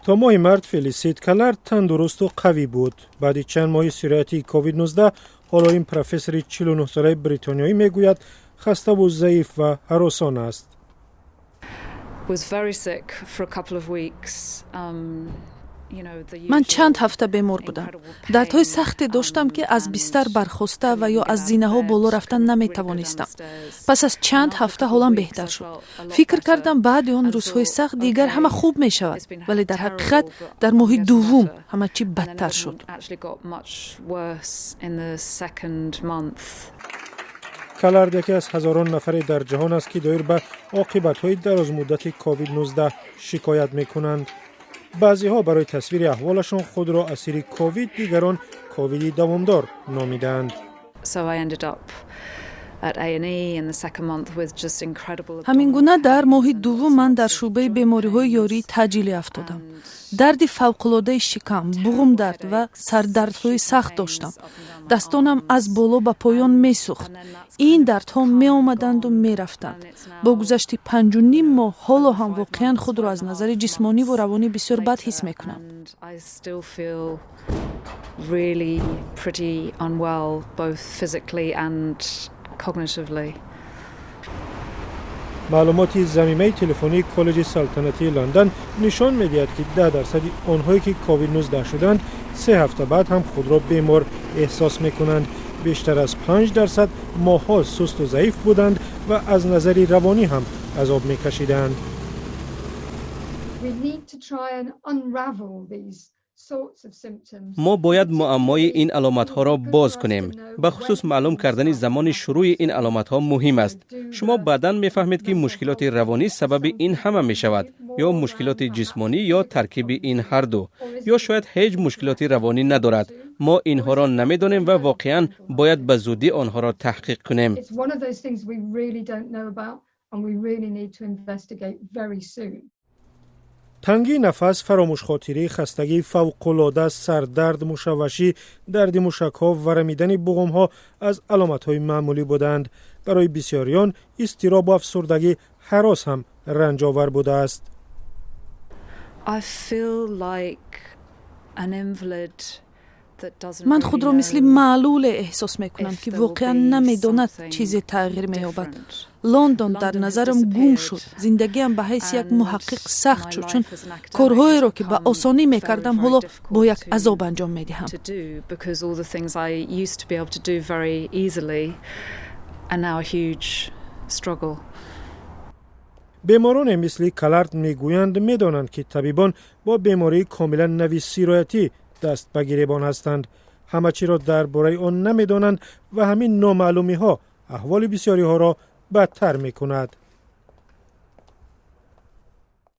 تا ماه مرد فلیسیت کلارد تندرست و قوی بود. بعد چند ماه سیحاتی کووید 19 حالا این پروفسور 49 ساله بریتانیایی میگوید خسته و ضعیف و هراسان است. من چند هفته بیمار بودم. دردهای سختی داشتم که از بستر برخاسته و یا از زینه ها بالا رفتن نمی توانستم. پس از چند هفته حالم بهتر شد. فکر کردم بعد آن روزهای سخت دیگر همه خوب می شود، ولی در حقیقت در ماه دوم همه چی بدتر شد. کلارد یکی از هزاران نفر در جهان است که دایر به عاقبت‌های درازمدتی کووید 19 شکایت می‌کنند. بعضی ها برای تصویر احوالشان خود را اسیر کووید، دیگران کووید دوامدار نامیدند. همین گونه در ماه دوم من در شعبه بیماری‌های یاری تعجیلی افتادم. درد فوق‌العاده شکم، بوغمدرد و سردردهای سخت داشتم. دستانم از بالا به پایان می‌سوخت. این دردها می‌آمدند و می‌رفتند. با گذشت 5.5 ماه حالا هم واقعاً خود را از نظر جسمانی و روانی بسیار بد حس می‌کنم. معلومات ضمیمه تلفنی کالج سلطنتی لندن نشان می‌دهد که 10% آنهایی که کووید 19 شدند 3 هفته بعد هم خود را بیمار احساس می‌کنند. بیشتر از 5% ماه‌ها سست و ضعیف بودند و از نظر روانی هم عذاب می‌کشیدند. ما باید معمای این علامت‌ها را باز کنیم. به خصوص معلوم کردن زمان شروع این علامت‌ها مهم است. شما بعداً می‌فهمید که مشکلات روانی سبب این همه می‌شود، یا مشکلات جسمانی یا ترکیب این هر دو، یا شاید هیچ مشکلاتی روانی ندارد. ما اینها را نمی‌دانیم و واقعاً باید به زودی آنها را تحقیق کنیم. تنگی نفس، فراموش خاطری، خستگی فوق‌العاده، سردرد، مشوشی، درد مشک‌ها و ورمیدن بوغم‌ها از علامت‌های معمولی بودند. برای بسیاریان اضطراب و افسردگی هراس هم رنج‌آور بوده است. من خود را مثل معلول احساس میکنم که واقعا نمیداند چیزی تغییر مییابد. لندن در نظرم گم شد. زندگیم به حیث یک محقق سخت شد، چون کارهایی را که به آسانی میکردم حالا با یک عذاب انجام میدهم. بیماران مثل کلارد میگویند میدانند که طبیبان با بیماری کاملا نوی سیرایتی دست به گریبان هستند. همه چی را درباره آن نمیدانند و همین نامعلومی ها احوال بسیاری ها را بدتر میکند.